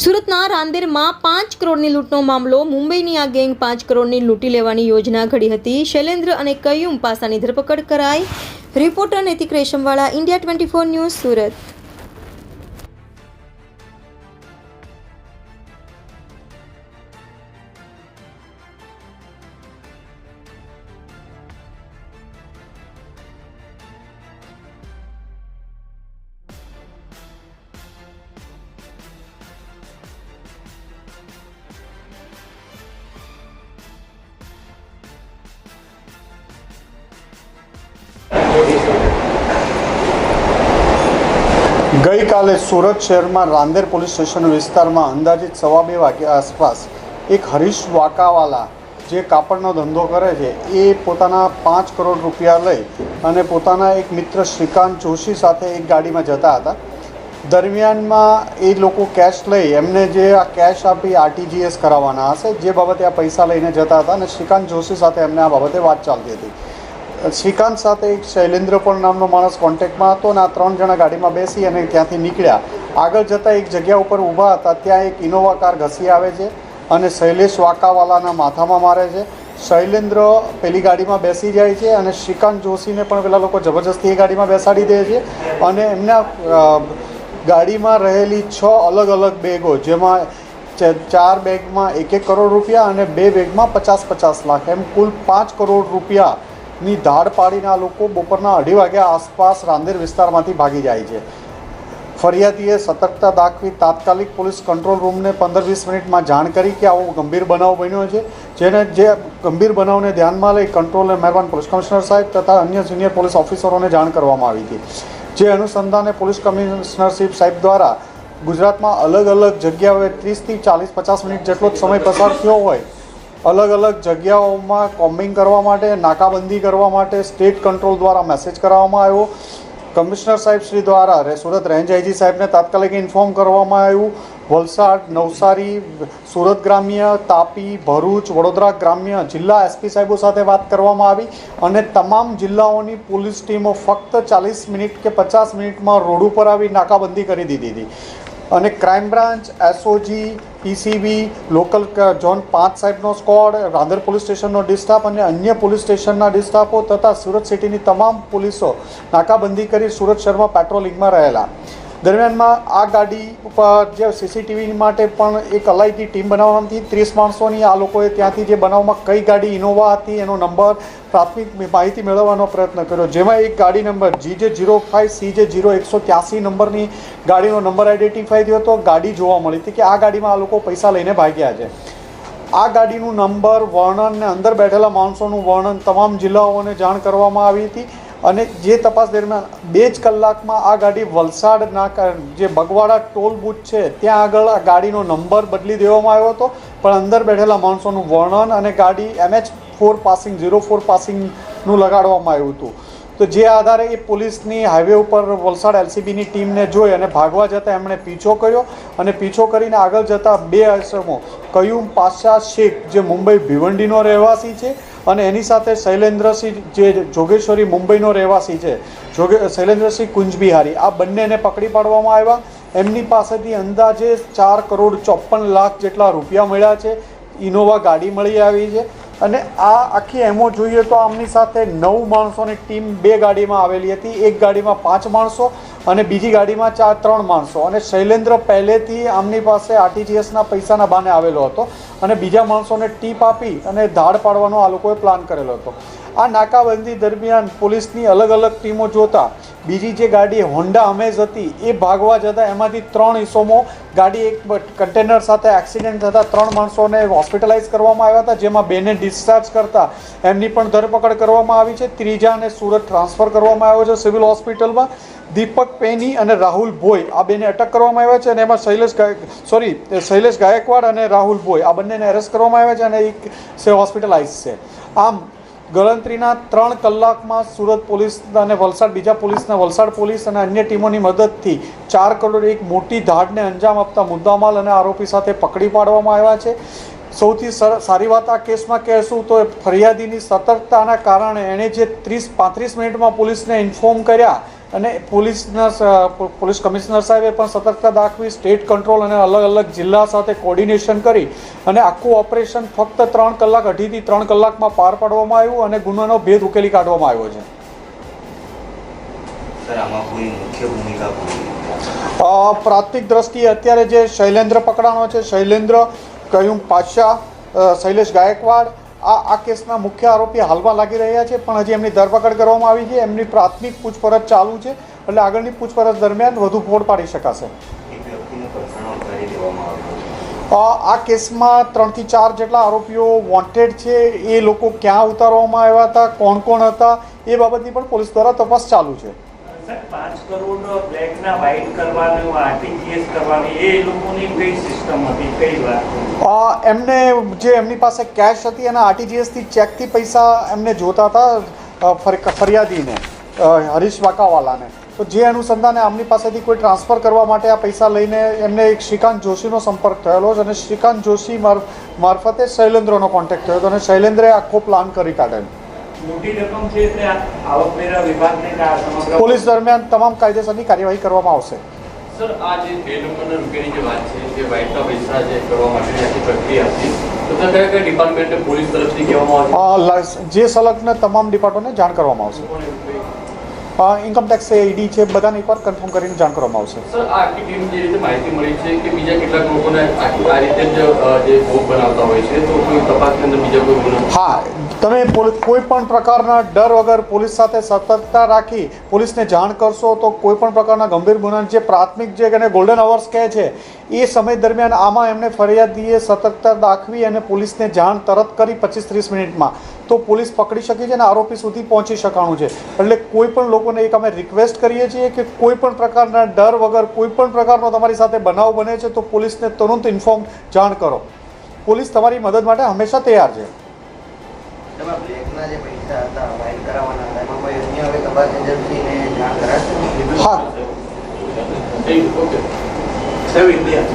સુરતના રાંદેરમાં 5 કરોડની લૂંટનો મામલો. મુંબઈની આ ગેંગ 5 કરોડની લૂંટી લેવાની યોજના ઘડી હતી. શૈલેન્દ્ર અને કયુમ પાસાની ધરપકડ કરાઈ. રિપોર્ટર નૈતિક રેશમવાળા, ઇન્ડિયા 24 ન્યૂઝ, સુરત. ગઈકાલે સુરત શહેરમાં રાંદેર પોલીસ સ્ટેશન વિસ્તારમાં અંદાજિત 2:15 વાગ્યા આસપાસ એક હરીશ વાકાવાલા જે કાપડનો ધંધો કરે છે એ પોતાના 5 કરોડ રૂપિયા લઈ અને પોતાના એક મિત્ર શ્રીકાંત જોશી સાથે એક ગાડીમાં જતા હતા. દરમિયાનમાં એ લોકો કેશ લઈ એમને જે આ કેશ આપી RTGS કરાવવાના હશે, જે બાબતે આ પૈસા લઈને જતા હતા અને શ્રીકાંત જોશી સાથે એમને આ બાબતે વાત ચાલતી હતી. શ્રીકાંત સાથે એક શૈલેન્દ્ર પણ નામનો માણસ કોન્ટેક્ટમાં હતો અને આ 3 જણા ગાડીમાં બેસી અને ત્યાંથી નીકળ્યા. આગળ જતાં એક જગ્યા ઉપર ઊભા હતા, ત્યાં એક ઇનોવા કાર ઘસી આવે છે અને શૈલેષ વાકાવાલાના માથામાં મારે છે. શૈલેન્દ્ર પેલી ગાડીમાં બેસી જાય છે અને શ્રીકાંત જોશીને પણ પેલા લોકો જબરજસ્તી એ ગાડીમાં બેસાડી દે છે અને એમના ગાડીમાં રહેલી 6 અલગ અલગ બેગો, જેમાં 4 બેગમાં 1-1 કરોડ રૂપિયા અને 2 બેગમાં 50-50 લાખ, એમ કુલ 5 કરોડ રૂપિયાની ધાડ પાડીને આ લોકો બપોરના 2:30 વાગ્યા આસપાસ રાંદેર વિસ્તારમાંથી ભાગી જાય છે. ફરિયાદીએ સતર્કતા દાખવી તાત્કાલિક પોલીસ કંટ્રોલ રૂમને 15-20 મિનિટમાં જાણ કરી કે આવો ગંભીર બનાવ બન્યો છે, જે ગંભીર બનાવને ધ્યાનમાં લઈ કંટ્રોલ અને મહેરબાન પોલીસ કમિશનર સાહેબ તથા અન્ય સિનિયર પોલીસ ઓફિસરોને જાણ કરવામાં આવી હતી. જે અનુસંધાને પોલીસ કમિશનરશીપ સાહેબ દ્વારા ગુજરાતમાં અલગ અલગ જગ્યાઓએ 30થી 40-50 મિનિટ જેટલો જ સમય પસાર થયો હોય, અલગ અલગ જગ્યાઓમાં કોમ્બિંગ કરવા માટે, નાકાબંધી કરવા માટે સ્ટેટ કંટ્રોલ દ્વારા મેસેજ કરવામાં આવ્યો. કમિશનર સાહેબ શ્રી દ્વારા સુરત રેન્જ આઈજી સાહેબને તાત્કાલિક ઇન્ફોર્મ કરવામાં આવ્યું. વલસાડ, નવસારી, સુરત ગ્રામ્ય, તાપી, ભરૂચ, વડોદરા ગ્રામ્ય જિલ્લા SP સાહેબો સાથે વાત કરવામાં આવી અને તમામ જિલ્લાઓની પોલીસ ટીમો ફક્ત 40 મિનિટ કે 50 મિનિટમાં રોડ ઉપર આવી નાકાબંધી કરી દીધી હતી અને crime branch, SOG, PCB, local zone 5 સાહેબનો સ્કોડ, રાંદેર પોલીસ સ્ટેશનનો ડિસ્ટાફ અને અન્ય પોલીસ સ્ટેશનના ડિસ્ટાફો તથા સુરત સિટીની તમામ પોલીસો નાકાબંધી કરી સુરત શહેરમાં પેટ્રોલિંગમાં રહેલા. દરમિયાનમાં આ ગાડી ઉપર જે CCTV માટે પણ એક અલાયદી ટીમ બનાવવાની 30 માણસોની, આ લોકોએ ત્યાંથી જે બનાવમાં કઈ ગાડી ઇનોવા હતી એનો નંબર, પ્રાથમિક માહિતી મેળવવાનો પ્રયત્ન કર્યો, જેમાં એક ગાડી નંબર GJ05CJ0183 નંબરની ગાડીનો નંબર આઈડેન્ટિફાઈ થયો હતો. ગાડી જોવા મળી હતી કે આ ગાડીમાં આ લોકો પૈસા લઈને ભાગ્યા છે. આ ગાડીનું નંબર, વર્ણન ને અંદર બેઠેલા માણસોનું વર્ણન તમામ જિલ્લાઓને જાણ કરવામાં આવી હતી અને જે તપાસ દરમિયાન 2 જ કલાકમાં આ ગાડી વલસાડના જે બગવાડા ટોલ બૂથ છે ત્યાં આગળ આ ગાડીનો નંબર બદલી દેવામાં આવ્યો હતો, પણ અંદર બેઠેલા માણસોનું વર્ણન અને ગાડી MH4 પાસિંગ 04 પાસિંગનું લગાડવામાં આવ્યું હતું. તો જે આધારે એ પોલીસની હાઈવે ઉપર વલસાડ LCBની ટીમને જોઈ અને ભાગવા જતાં એમણે પીછો કર્યો અને પીછો કરીને આગળ જતાં 2 અસમો, કયુમ પાશા શેખ જે મુંબઈ ભિવંડીનો રહેવાસી છે અને એની સાથે શૈલેન્દ્રસિંહ જે જોગેશ્વરી મુંબઈનો રહેવાસી છે, શૈલેન્દ્રસિંહ કુંજબિહારી, આ બંનેને પકડી પાડવામાં આવ્યા. એમની પાસેથી અંદાજે 4 કરોડ 54 લાખ જેટલા રૂપિયા મળ્યા છે. ઇનોવા ગાડી મળી આવી છે અને આ આખી એમો જોઈએ તો આમની સાથે 9 માણસોની ટીમ 2 ગાડીમાં આવેલી હતી. એક ગાડીમાં 5 માણસો અને બીજી ગાડીમાં 3 માણસો અને શૈલેન્દ્ર પહેલેથી આમની પાસે RTGSના પૈસાના બહાને આવેલો હતો અને બીજા માણસોને ટીપ આપી અને ધાડ પાડવાનો આ લોકોએ પ્લાન કરેલો હતો. આ નાકાબંધી દરમિયાન પોલીસની અલગ અલગ ટીમો જોતા બીજી જે ગાડી હોન્ડા અમેઝ હતી એ ભાગવા જતાં એમાંથી 3 ઇસમો, ગાડી એક કન્ટેનર સાથે એક્સિડન્ટ થતાં 3 માણસોને હોસ્પિટલાઇઝ કરવામાં આવ્યા હતા, જેમાં 2ને ડિસ્ચાર્જ કરતા એમની પણ ધરપકડ કરવામાં આવી છે. ત્રીજાને સુરત ટ્રાન્સફર કરવામાં આવ્યો છે સિવિલ હોસ્પિટલમાં. દીપક પેની અને રાહુલ ભોઈ, આ 2ને અટક કરવામાં આવ્યા છે અને એમાં શૈલેષ ગાયકવાડ અને રાહુલ ભોઈ, આ બંનેને એરેસ્ટ કરવામાં આવ્યા છે અને એક હોસ્પિટલાઇઝ છે. આમ ગણતરીના 3 કલાકમાં સુરત પોલીસ અને વલસાડ પોલીસ અને અન્ય ટીમોની મદદથી 4 કરોડ એક મોટી ધાડને અંજામ આપતા મુદ્દામાલ અને આરોપી સાથે પકડી પાડવામાં આવ્યા છે. સૌથી સારી વાત આ કેસમાં કહેશું તો ફરિયાદીની સતર્કતાના કારણે એણે જે 30-35 મિનિટમાં પોલીસને ઇન્ફોર્મ કર્યા અને પોલીસ કમિશનર સાહેબે પણ સતર્કતા દાખવી સ્ટેટ કંટ્રોલ અને અલગ અલગ જિલ્લા સાથે કોર્ડિનેશન કરી અને આખું ઓપરેશન ફક્ત 3 કલાક 2.5 થી 3 કલાકમાં પાર પાડવામાં આવ્યું અને ગુનાનો ભેદ ઉકેલી કાઢવામાં આવ્યો છે. સર આમાં કોઈ મુખ્ય ભૂમિકા ભજવી? પ્રાથમિક દ્રષ્ટિએ અત્યારે જે શૈલેન્દ્ર પકડાણો છે, શૈલેન્દ્ર, કયુમ પાશા, શૈલેષ ગાયકવાડ, આ કેસના મુખ્ય આરોપી હાલમાં લાગી રહ્યા છે, પણ હજી એમની ધરપકડ કરવામાં આવી છે. એમની પ્રાથમિક પૂછપરછ ચાલુ છે, એટલે આગળની પૂછપરછ દરમિયાન વધુ ફોડ પાડી શકાશે. એક વ્યક્તિને પકડવાનો કરી દેવામાં આવ્યો. આ કેસમાં 3 થી 4 જેટલા આરોપીઓ વોન્ટેડ છે. એ લોકો ક્યાં ઉતારવામાં આવ્યા હતા, કોણ કોણ હતા, એ બાબતની પણ પોલીસ દ્વારા તપાસ ચાલુ છે. સર 5 કરોડ બ્લેકના વ્હાઇટ કરવાનું, આરટીજીએસ કરવાની, એ લોકોની કઈ સિસ્ટમ હતી, કઈ વાત? એમની પાસે કેશ હતી અને આરટીજીએસથી ચેકથી પૈસા એમને જોતા હતા ફરિયાદીને, હરીશ વાકાવાલાને. તો જે અનુસંધાને આમની પાસેથી કોઈ ટ્રાન્સફર કરવા માટે આ પૈસા લઈને એમને એક શ્રીકાંત જોશીનો સંપર્ક થયેલો છે અને શ્રીકાંત જોશી મારફતે શૈલેન્દ્રનો કોન્ટેક્ટ થયો હતો અને શૈલેન્દ્રે આખો પ્લાન કરી કાઢેલો. મોટી રકમ છે એટલે આવકવેરા વિભાગને સમગ્ર પોલીસ દરમિયાન તમામ કાયદેસરની કાર્યવાહી કરવામાં આવશે. સર આ જે 2 નંબરના રૂપિયાની જે વાત છે, જે વ્હાઇટના પૈસા જે કરવા માટેની આખી પ્રક્રિયા હતી, તો ત્યાં કયા કયા ડિપાર્ટમેન્ટને પોલીસ તરફથી કહેવામાં આવશે? જે સંલગ્ન તમામ ડિપાર્ટમેન્ટને જાણ કરવામાં આવશે. ઇન્કમટેક્સ છે, ઈડી છે, બધાને એકવાર કન્ફર્મ કરીને જાણ કરવામાં આવશે. સર આ આખી ટીમ જે રીતે માહિતી મળી છે કે બીજા કેટલાક લોકોને આ રીતે જે ભોગ બનાવતા હોય છે, તો કોઈ તપાસની અંદર બીજા કોઈ ગુનો? હા, તમે કોઈ પણ પ્રકારના ડર વગર પોલીસ સાથે સતર્કતા રાખી પોલીસને જાણ કરશો તો કોઈ પણ પ્રકારના ગંભીર ગુના, જે પ્રાથમિક જે એને ગોલ્ડન અવર્સ કહે છે, એ સમય દરમિયાન આમાં એમને ફરિયાદીએ સતર્કતા દાખવી અને પોલીસને જાણ તરત કરી 25-30 મિનિટમાં, તો પોલીસ પકડી શકી છે અને આરોપી સુધી પહોંચી શકાણું છે. એટલે કોઈ પણ લોકોને એક અમે રિક્વેસ્ટ કરીએ છીએ કે કોઈ પણ પ્રકારના ડર વગર કોઈ પણ પ્રકારનો તમારી સાથે બનાવ બને છે તો પોલીસને તુરંત ઇન્ફોર્મ જાણ કરો. પોલીસ તમારી મદદ માટે હંમેશા તૈયાર છે. બ્લેકના જે પૈસા હતા વ્હાઇટ કરાવવાના હતા, એમાં કોઈ અન્ય હવે તપાસ એજન્સીને જાણ કરાશે? હા. ઓકે. Sir India